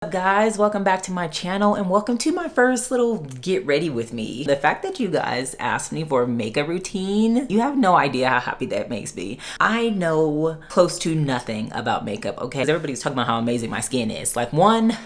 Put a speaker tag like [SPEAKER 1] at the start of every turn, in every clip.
[SPEAKER 1] What's up, guys? Welcome back to my channel and welcome to my first little get ready with me. The fact that you guys asked me for a makeup routine, you have no idea how happy that makes me. I know close to nothing about makeup, okay? Everybody's talking about how amazing my skin is. Like, one,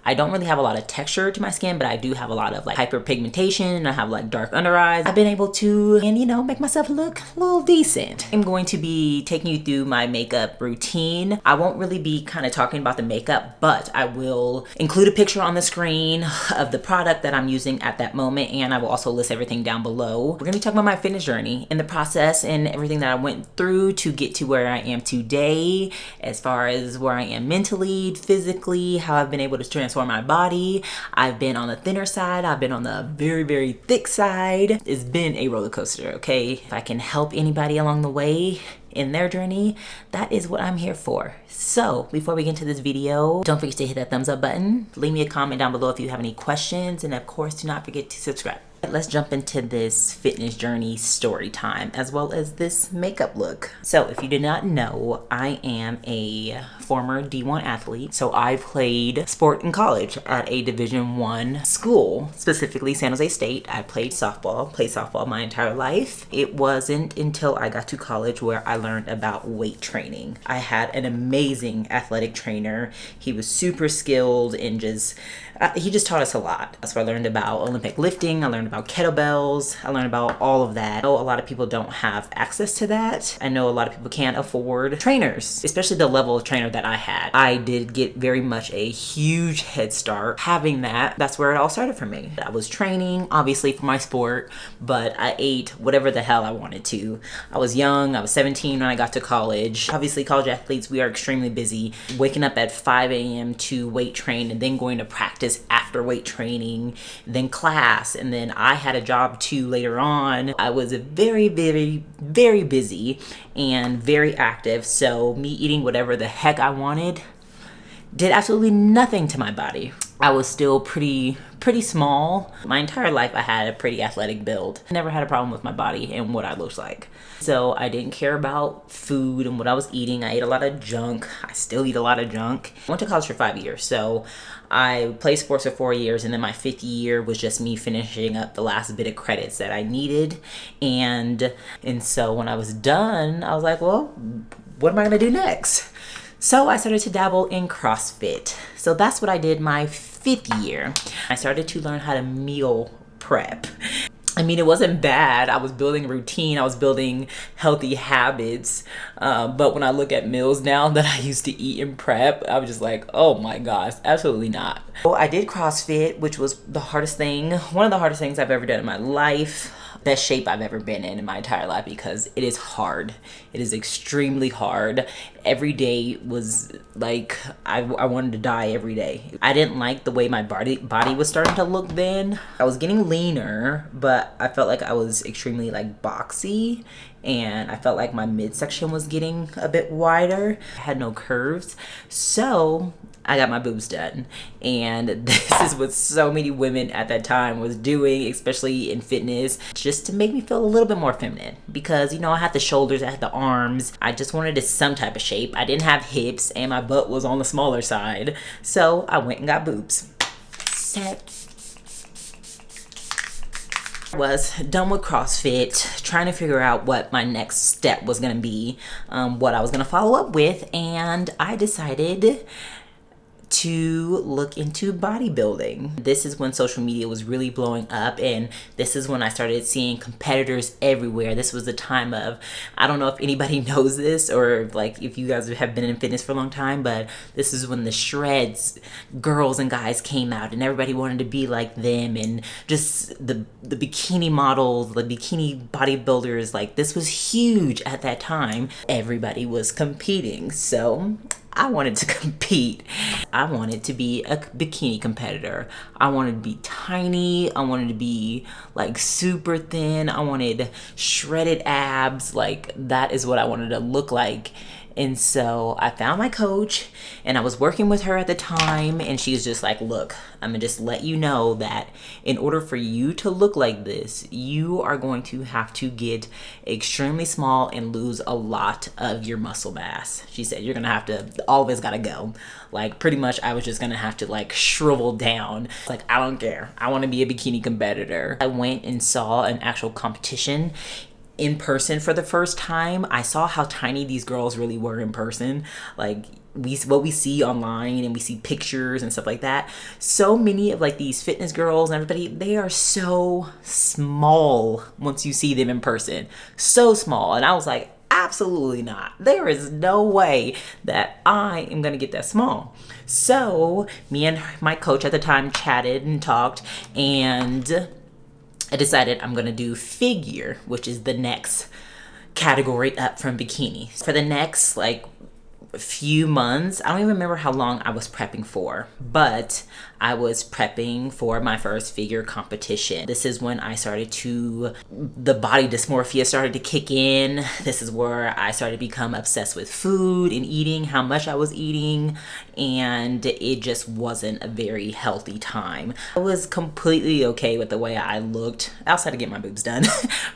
[SPEAKER 1] I don't really have a lot of texture to my skin, but I do have a lot of like hyperpigmentation. I have like dark under eyes. I've been able to, make myself look a little decent. I'm going to be taking you through my makeup routine. I won't really be kind of talking about the makeup, but I will include a picture on the screen of the product that I'm using at that moment, and I will also list everything down below. We're gonna be talking about my fitness journey and the process and everything that I went through to get to where I am today, as far as where I am mentally, physically, how I've been able to transform my body. I've been on the thinner side. I've been on the very, very thick side. It's been a roller coaster, okay? If I can help anybody along the way in their journey, that is what I'm here for. So before we get into this video, don't forget to hit that thumbs up button. Leave me a comment down below if you have any questions, and of course, do not forget to subscribe. Let's jump into this fitness journey story time, as well as this makeup look. So if you did not know, I am a former D1 athlete. So I played sport in college at a Division I school, specifically San Jose State. I played softball my entire life. It wasn't until I got to college where I learned about weight training. I had an amazing athletic trainer. He was super skilled and he just taught us a lot. That's where I learned about Olympic lifting. I learned about kettlebells. I learned about all of that. I know a lot of people don't have access to that. I know a lot of people can't afford trainers, especially the level of trainer that I had. I did get very much a huge head start having that. That's where it all started for me. I was training, obviously, for my sport, but I ate whatever the hell I wanted to. I was young. I was 17 when I got to college. Obviously, college athletes, we are extremely busy. Waking up at 5 a.m. to weight train and then going to practice after weight training, then class, and then I had a job too later on. I was very, very, very busy and very active, so me eating whatever the heck I wanted did absolutely nothing to my body. I was still pretty small. My entire life I had a pretty athletic build. I never had a problem with my body and what I looked like. So I didn't care about food and what I was eating. I ate a lot of junk. I still eat a lot of junk. I went to college for 5 years. So I played sports for 4 years, and then my 5th year was just me finishing up the last bit of credits that I needed. And so when I was done, I was like, well, what am I gonna do next? So I started to dabble in CrossFit. So that's what I did my 5th year. I started to learn how to meal prep. I mean, it wasn't bad. I was building a routine. I was building healthy habits. But when I look at meals now that I used to eat and prep, I was just like, oh my gosh, absolutely not. So I did CrossFit, which was the hardest thing. One of the hardest things I've ever done in my life. Best shape I've ever been in my entire life, because it is hard. It is extremely hard. Every day was like I wanted to die every day. I didn't like the way my body was starting to look then. I was getting leaner, but I felt like I was extremely like boxy, and I felt like my midsection was getting a bit wider. I had no curves. So I got my boobs done, and this is what so many women at that time was doing, especially in fitness, just to make me feel a little bit more feminine, because I had the shoulders, I had the arms. I just wanted some type of shape. I didn't have hips, and my butt was on the smaller side, so I went and got boobs. Was done with CrossFit, trying to figure out what my next step was gonna be, what I was gonna follow up with, and I decided to look into bodybuilding. This is when social media was really blowing up, and this is when I started seeing competitors everywhere. This was the time of, I don't know if anybody knows this, or like if you guys have been in fitness for a long time, but this is when the shreds girls and guys came out, and everybody wanted to be like them, and just the bikini models, the bikini bodybuilders, like this was huge at that time. Everybody was competing, so I wanted to compete. I wanted to be a bikini competitor. I wanted to be tiny. I wanted to be like super thin. I wanted shredded abs. Like that is what I wanted to look like. And so I found my coach and I was working with her at the time, and she's just like, look, I'm gonna just let you know that in order for you to look like this, you are going to have to get extremely small and lose a lot of your muscle mass. She said, you're gonna have to, all of it's gotta go. Like pretty much I was just gonna have to like shrivel down. Like, I don't care. I wanna be a bikini competitor. I went and saw an actual competition in person for the first time. I saw how tiny these girls really were in person. Like what we see online and we see pictures and stuff like that. So many of like these fitness girls and everybody, they are so small once you see them in person. So small. And I was like, absolutely not. There is no way that I am gonna get that small. So me and my coach at the time chatted and talked, and I decided I'm gonna do figure, which is the next category up from bikini. For the next like few months, I don't even remember how long I was prepping for, but I was prepping for my first figure competition. This is when I started to, the body dysmorphia started to kick in. This is where I started to become obsessed with food and eating, how much I was eating, and it just wasn't a very healthy time. I was completely okay with the way I looked, outside of getting my boobs done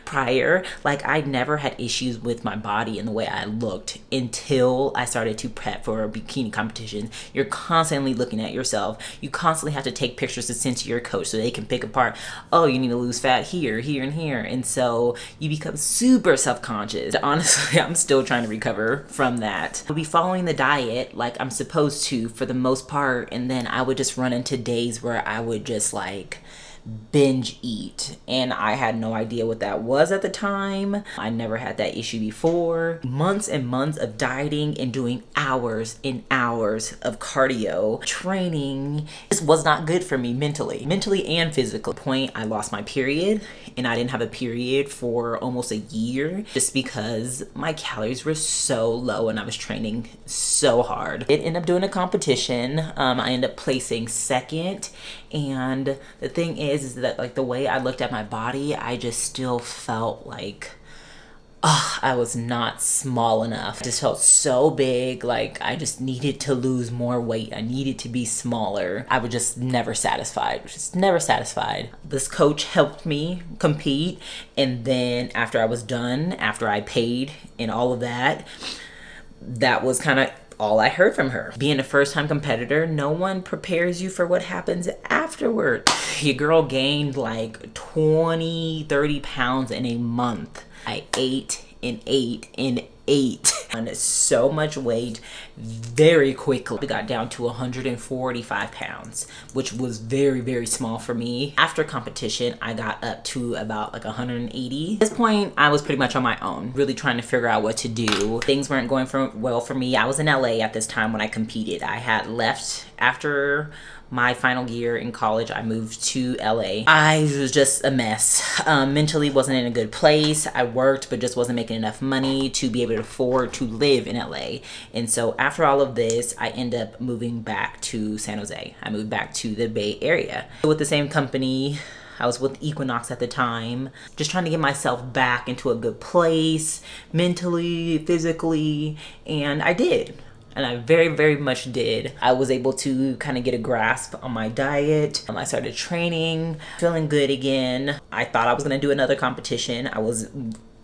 [SPEAKER 1] prior. Like I never had issues with my body and the way I looked until I started to prep for a bikini competition. You're constantly looking at yourself. You constantly have to take pictures to send to your coach so they can pick apart, oh, you need to lose fat here, here, and here. And so you become super self-conscious. Honestly, I'm still trying to recover from that. I'll be following the diet like I'm supposed to for the most part, and then I would just run into days where I would just like binge eat, and I had no idea what that was at the time. I never had that issue before. Months and months of dieting and doing hours and hours of cardio training. This was not good for me mentally and physically. At the point I lost my period, and I didn't have a period for almost a year just because my calories were so low and I was training so hard. It ended up doing a competition. I ended up placing second, and the thing is that like the way I looked at my body, I just still felt like I was not small enough. I just felt so big, like I just needed to lose more weight. I needed to be smaller. I was just never satisfied, This coach helped me compete, and then after I was done, after I paid and all of that, that was kind of all I heard from her. Being a first-time competitor, no one prepares you for what happens afterward. Your girl gained like 20, 30 pounds in a month. I ate and ate and ate on so much weight very quickly. I got down to 145 pounds, which was very, very small for me. After competition, I got up to about like 180. At this point, I was pretty much on my own, really trying to figure out what to do. Things weren't going well for me. I was in LA at this time when I competed. I had left after my final year in college. I moved to LA. I was just a mess. Mentally wasn't in a good place. I worked but just wasn't making enough money to be able to afford to live in LA. And so after all of this, I ended up moving back to San Jose. I moved back to the Bay Area. With the same company, I was with Equinox at the time, just trying to get myself back into a good place, mentally, physically, and I did. And I very, very much did. I was able to kind of get a grasp on my diet. I started training, feeling good again. I thought I was gonna do another competition. I was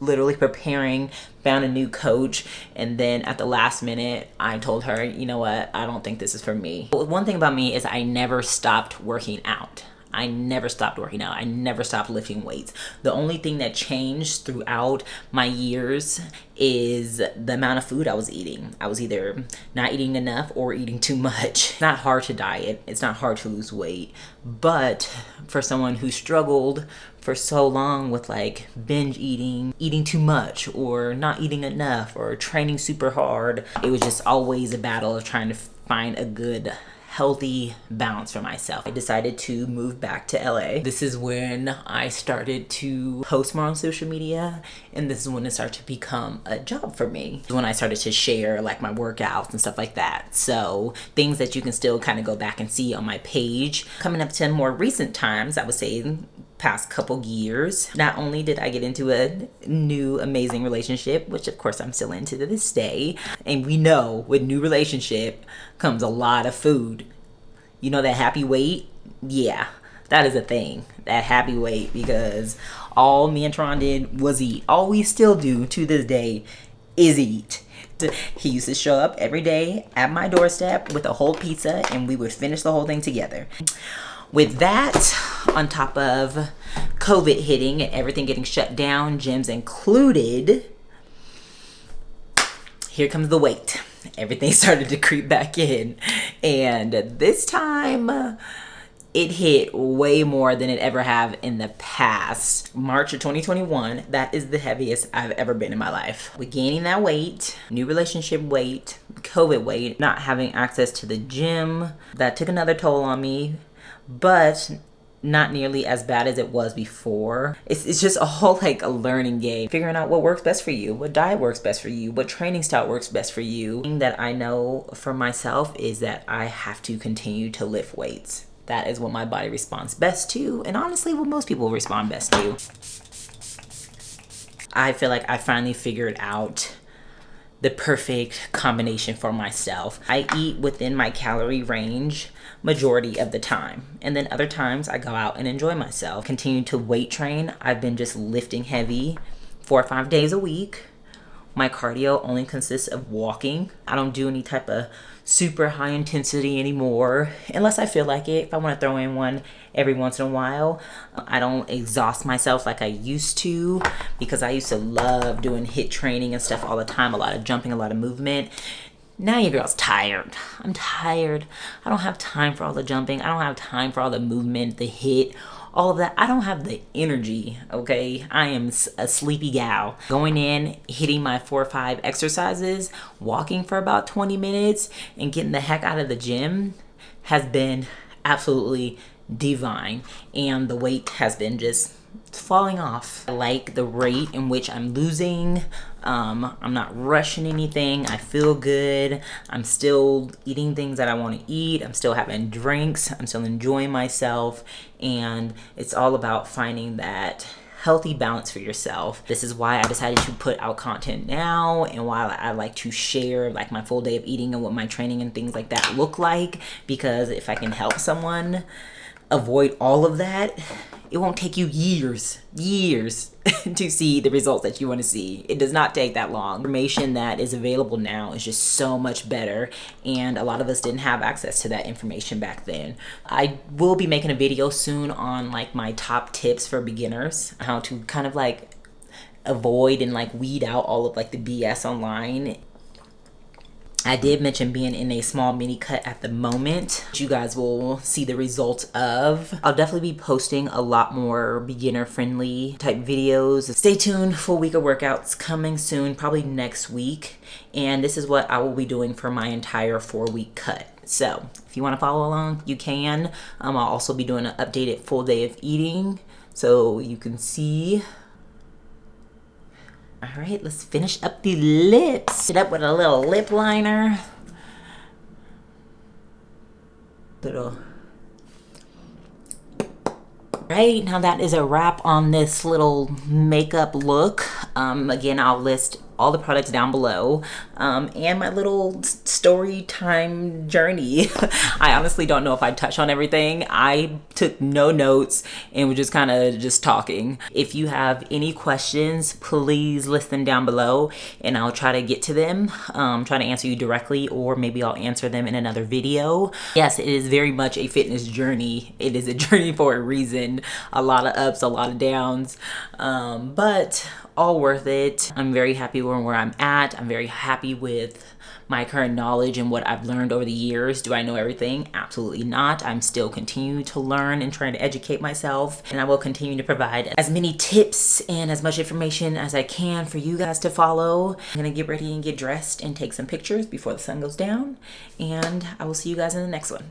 [SPEAKER 1] literally preparing, found a new coach, and then at the last minute, I told her, you know what, I don't think this is for me. But one thing about me is I never stopped working out. I never stopped working out. I never stopped lifting weights. The only thing that changed throughout my years is the amount of food I was eating. I was either not eating enough or eating too much. It's not hard to diet. It's not hard to lose weight. But for someone who struggled for so long with like binge eating, eating too much, or not eating enough, or training super hard, it was just always a battle of trying to find a good healthy balance for myself. I decided to move back to LA. This is when I started to post more on social media, and this is when it started to become a job for me. When I started to share like my workouts and stuff like that. So things that you can still kind of go back and see on my page. Coming up to more recent times, I would say past couple years. Not only did I get into a new amazing relationship, which of course I'm still into to this day, and we know with new relationship comes a lot of food. You know that happy weight? Yeah, that is a thing, that happy weight, because all me and Tron did was eat. All we still do to this day is eat. He used to show up every day at my doorstep with a whole pizza, and we would finish the whole thing together. With that, on top of COVID hitting and everything getting shut down, gyms included, here comes the weight. Everything started to creep back in. And this time, it hit way more than it ever have in the past. March of 2021, that is the heaviest I've ever been in my life. With gaining that weight, new relationship weight, COVID weight, not having access to the gym, that took another toll on me, but not nearly as bad as it was before. It's just a whole like a learning game, figuring out what works best for you, what diet works best for you, what training style works best for you. The thing that I know for myself is that I have to continue to lift weights. That is what my body responds best to, and honestly what most people respond best to. I feel like I finally figured out the perfect combination for myself. I eat within my calorie range majority of the time, and then other times I go out and enjoy myself. Continue to weight train. I've been just lifting heavy 4 or 5 days a week. My cardio only consists of walking. I don't do any type of super high intensity anymore unless I feel like it. If I want to throw in one every once in a while. I don't exhaust myself like I used to, because I used to love doing HIIT training and stuff all the time, a lot of jumping, a lot of movement. Now your girl's tired. I'm tired. I don't have time for all the jumping. I don't have time for all the movement, the HIIT, all of that. I don't have the energy, okay? I am a sleepy gal. Going in, hitting my 4 or 5 exercises, walking for about 20 minutes, and getting the heck out of the gym has been absolutely divine. And the weight has been just falling off. I like the rate in which I'm losing. I'm not rushing anything. I feel good. I'm still eating things that I want to eat. I'm still having drinks. I'm still enjoying myself. And it's all about finding that healthy balance for yourself. This is why I decided to put out content now, and why I like to share like my full day of eating and what my training and things like that look like, because if I can help someone avoid all of that, it won't take you years to see the results that you want to see. It does not take that long. Information that is available now is just so much better, and a lot of us didn't have access to that information back then. I will be making a video soon on like my top tips for beginners, how to kind of like avoid and like weed out all of like the BS online. I did mention being in a small mini cut at the moment, which you guys will see the results of. I'll definitely be posting a lot more beginner friendly type videos. Stay tuned, full week of workouts coming soon, probably next week. And this is what I will be doing for my entire 4-week cut. So if you want to follow along, you can. I'll also be doing an updated full day of eating, so you can see. All right, let's finish up the lips. It up with a little lip liner. Right, now that is a wrap on this little makeup look. Again, I'll list all the products down below, and my little story time journey. I honestly don't know if I touched on everything. I took no notes and was just kind of just talking. If you have any questions, please list them down below and I'll try to get to them, try to answer you directly, or maybe I'll answer them in another video. Yes, it is very much a fitness journey. It is a journey for a reason. A lot of ups, a lot of downs, but all worth it. I'm very happy where I'm at. I'm very happy with my current knowledge and what I've learned over the years. Do I know everything? Absolutely not. I'm still continuing to learn and trying to educate myself, and I will continue to provide as many tips and as much information as I can for you guys to follow. I'm gonna get ready and get dressed and take some pictures before the sun goes down, and I will see you guys in the next one.